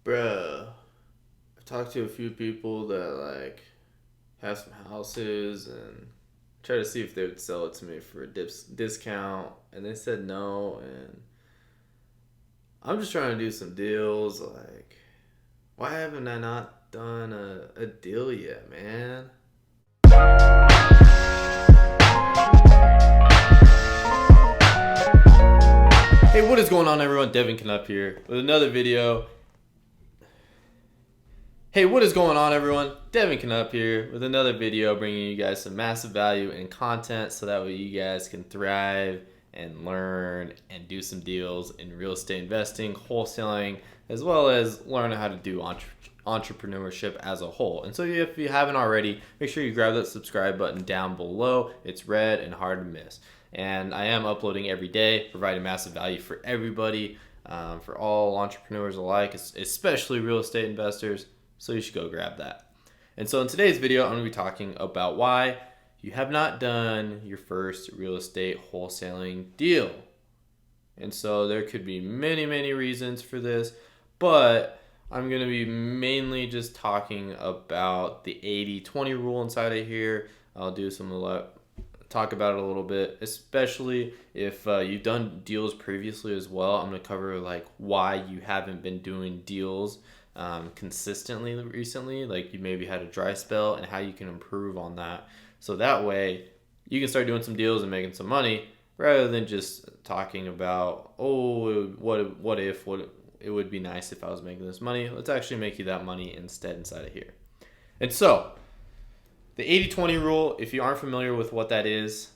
Bruh, I've talked to a few people that like have some houses and try to see if they would sell it to me for a discount, and they said no. And I'm just trying to do some deals. Like, why haven't I not done a deal yet, man? Hey, what is going on, everyone? Devin Knupp here with another video. Hey, what is going on, everyone? Devin Knupp here with another video, bringing you guys some massive value and content so that way you guys can thrive and learn and do some deals in real estate investing, wholesaling, as well as learn how to do entrepreneurship as a whole. And so if you haven't already, make sure you grab that subscribe button down below. It's red and hard to miss. And I am uploading every day, providing massive value for everybody, for all entrepreneurs alike, especially real estate investors. So you should go grab that. And so in today's video, I'm going to be talking about why you have not done your first real estate wholesaling deal. And so there could be many reasons for this, but I'm going to be mainly just talking about the 80-20 rule inside of here. I'll do talk about it a little bit, especially if you've done deals previously as well. I'm going to cover like why you haven't been doing deals consistently recently, like you maybe had a dry spell, and how you can improve on that. So that way you can start doing some deals and making some money rather than just talking about, oh, what if it would be nice if I was making this money. Let's actually make you that money instead inside of here. And so the 80-20 rule, if you aren't familiar with what that is,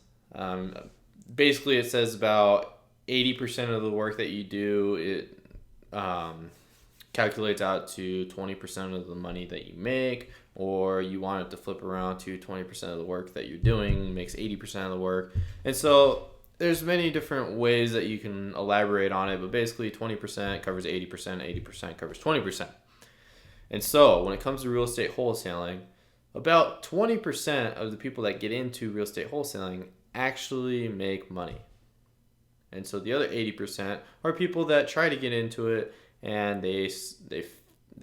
basically it says about 80% of the work that you do, it calculates out to 20% of the money that you make, or you want it to flip around to 20% of the work that you're doing makes 80% of the work. And so there's many different ways that you can elaborate on it, but basically 20% covers 80%, 80% covers 20%. And so when it comes to real estate wholesaling, about 20% of the people that get into real estate wholesaling actually make money. And so the other 80% are people that try to get into it and they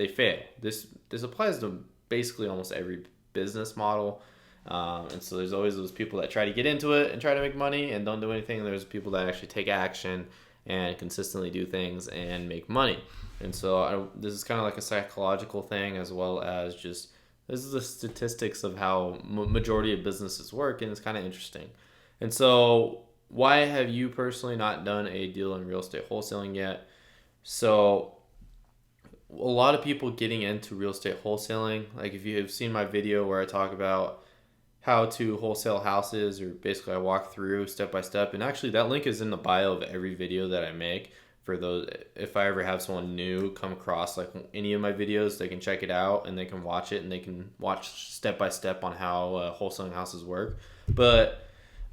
fail. This applies to basically almost every business model. And so there's always those people that try to get into it and try to make money and don't do anything. And there's people that actually take action and consistently do things and make money. And so this is kind of like a psychological thing, as well as just this is the statistics of how majority of businesses work, and it's kind of interesting. And so why have you personally not done a deal in real estate wholesaling yet? So a lot of people getting into real estate wholesaling, like if you have seen my video where I talk about how to wholesale houses, or basically I walk through step by step, and actually that link is in the bio of every video that I make. For those, if I ever have someone new come across like any of my videos, they can check it out and they can watch it and they can watch step by step on how wholesaling houses work. But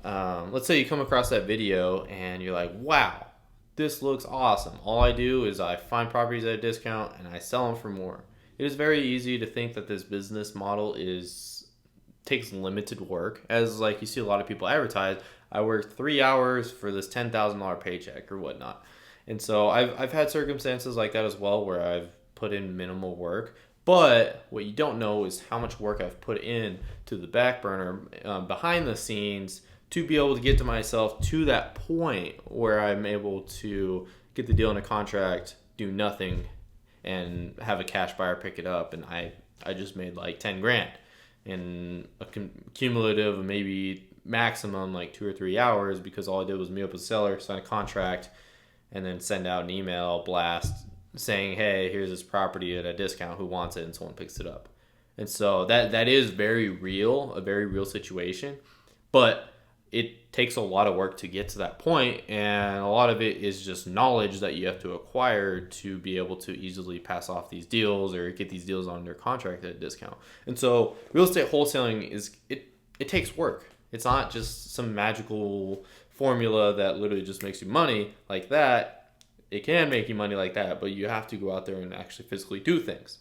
let's say you come across that video and you're like, wow, this looks awesome. All I do is I find properties at a discount and I sell them for more. It is very easy to think that this business model takes limited work, as like you see a lot of people advertise, I work 3 hours for this $10,000 paycheck or whatnot. And so I've had circumstances like that as well, where I've put in minimal work. But what you don't know is how much work I've put in to the back burner, behind the scenes, to be able to get to myself to that point where I'm able to get the deal in a contract, do nothing, and have a cash buyer pick it up. And I just made like 10 grand in a cumulative of maybe maximum like 2 or 3 hours, because all I did was meet up with a seller, sign a contract, and then send out an email blast saying, hey, here's this property at a discount, who wants it? And someone picks it up. And so that is a very real situation, but it takes a lot of work to get to that point, and a lot of it is just knowledge that you have to acquire to be able to easily pass off these deals or get these deals under contract at a discount. And so real estate wholesaling it takes work. It's not just some magical formula that literally just makes you money like that. It can make you money like that, but you have to go out there and actually physically do things.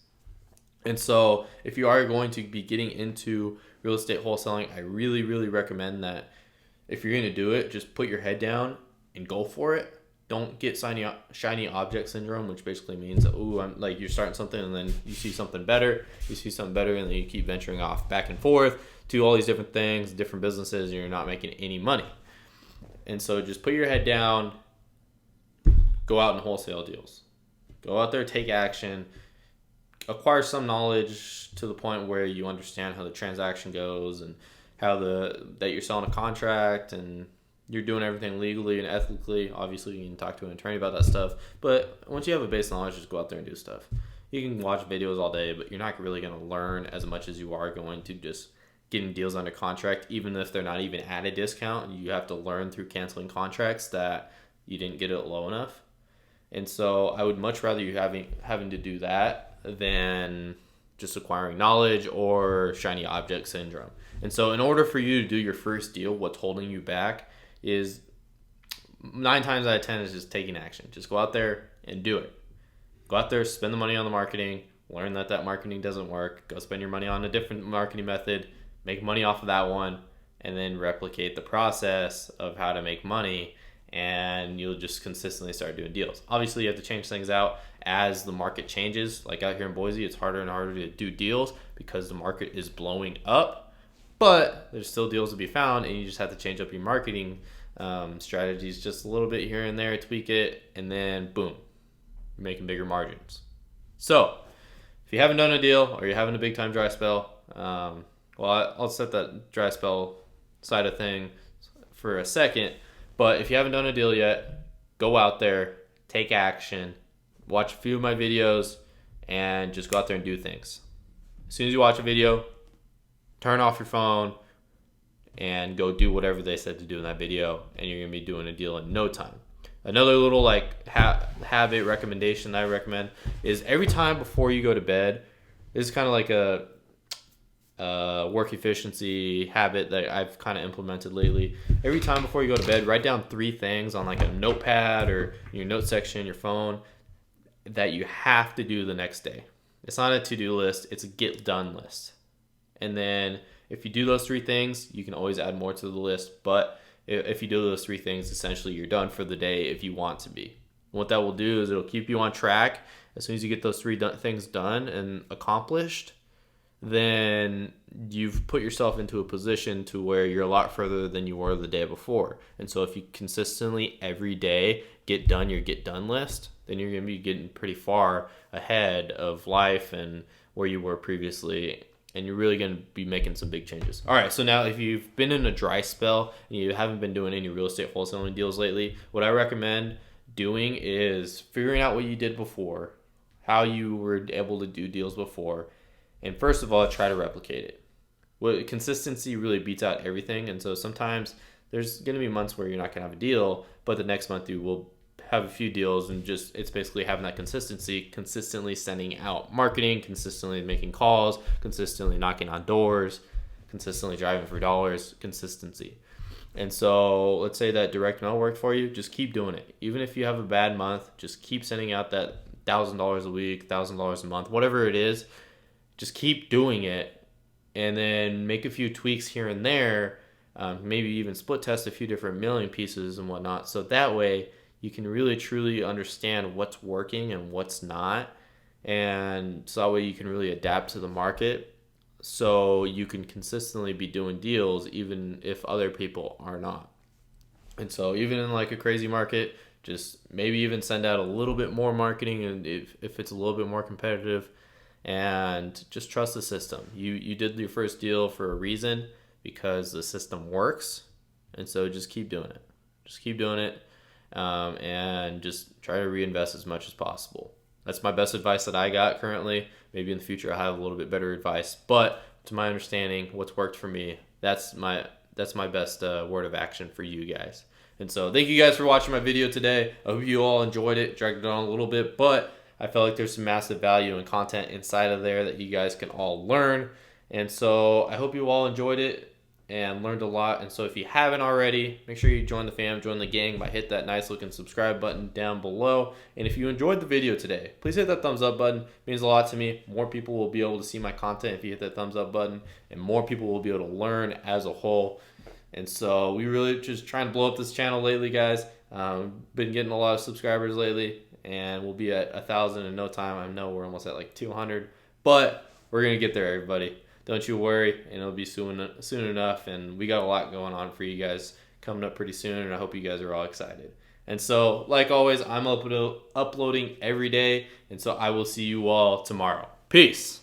And so if you are going to be getting into real estate wholesaling, I really recommend that if you're going to do it, just put your head down and go for it. don't get shiny object syndrome, which basically means, oh, I'm like, you're starting something and then you see something better, and then you keep venturing off back and forth to all these different things, different businesses, and you're not making any money. And so just put your head down, go out and wholesale deals. Go out there, take action, acquire some knowledge to the point where you understand how the transaction goes and how that you're selling a contract and you're doing everything legally and ethically. Obviously, you can talk to an attorney about that stuff. But once you have a base knowledge, just go out there and do stuff. You can watch videos all day, but you're not really going to learn as much as you are going to just getting deals under contract, even if they're not even at a discount. You have to learn through canceling contracts that you didn't get it low enough. And so I would much rather you having to do that than just acquiring knowledge or shiny object syndrome. And so in order for you to do your first deal, what's holding you back is 9 times out of 10 is just taking action. Just go out there and do it. Go out there, spend the money on the marketing, learn that marketing doesn't work, go spend your money on a different marketing method, make money off of that one, and then replicate the process of how to make money, and you'll just consistently start doing deals. Obviously, you have to change things out as the market changes. Like out here in Boise, it's harder and harder to do deals because the market is blowing up, but there's still deals to be found, and you just have to change up your marketing strategies just a little bit here and there, tweak it, and then boom, you're making bigger margins. So if you haven't done a deal or you're having a big time dry spell, well, I'll set that dry spell side of thing for a second. But if you haven't done a deal yet, go out there, take action, watch a few of my videos, and just go out there and do things. As soon as you watch a video, turn off your phone and go do whatever they said to do in that video, and you're going to be doing a deal in no time. Another little like habit recommendation that I recommend is every time before you go to bed, this is kind of like a work efficiency habit that I've kind of implemented lately. Every time before you go to bed, write down 3 things on like a notepad or your note section in your phone that you have to do the next day. It's not a to-do list, it's a get done list. And then if you do those 3 things, you can always add more to the list. But if you do those 3 things, essentially you're done for the day if you want to be. And what that will do is it'll keep you on track. As soon as you get those 3 things done and accomplished, then you've put yourself into a position to where you're a lot further than you were the day before. And so if you consistently every day get done your get done list, then you're going to be getting pretty far ahead of life and where you were previously, and you're really going to be making some big changes. All right, so now if you've been in a dry spell and you haven't been doing any real estate wholesaling deals lately, what I recommend doing is figuring out what you did before, how you were able to do deals before, and first of all, try to replicate it. Well, consistency really beats out everything, and so sometimes there's going to be months where you're not going to have a deal, but the next month you will have a few deals, and just it's basically having that consistency, consistently sending out marketing, consistently making calls, consistently knocking on doors, consistently driving for dollars, consistency. And so let's say that direct mail worked for you, just keep doing it. Even if you have a bad month, just keep sending out that $1,000 a week, $1,000 a month, whatever it is. Just keep doing it, and then make a few tweaks here and there, maybe even split test a few different mailing pieces and whatnot, so that way you can really truly understand what's working and what's not, and so that way you can really adapt to the market so you can consistently be doing deals even if other people are not. And so even in like a crazy market, just maybe even send out a little bit more marketing, and if it's a little bit more competitive, and just trust the system. You did your first deal for a reason, because the system works, and so just keep doing it. Just keep doing it, and just try to reinvest as much as possible. That's my best advice that I got currently. Maybe in the future I'll have a little bit better advice, but to my understanding, what's worked for me, that's my best word of action for you guys. And so thank you guys for watching my video today. I hope you all enjoyed it. Dragged it on a little bit, but I felt like there's some massive value and content inside of there that you guys can all learn. And so I hope you all enjoyed it and learned a lot. And so if you haven't already, make sure you join the fam, join the gang by hit that nice looking subscribe button down below. And if you enjoyed the video today, please hit that thumbs up button. It means a lot to me. More people will be able to see my content if you hit that thumbs up button, and more people will be able to learn as a whole. And so we really just trying to blow up this channel lately, guys. Been getting a lot of subscribers lately, and we'll be at 1,000 in no time. I know we're almost at like 200, but we're gonna get there, everybody. Don't you worry, and it'll be soon enough. And we got a lot going on for you guys coming up pretty soon, and I hope you guys are all excited. And so, like always, I'm uploading every day, and so I will see you all tomorrow. Peace.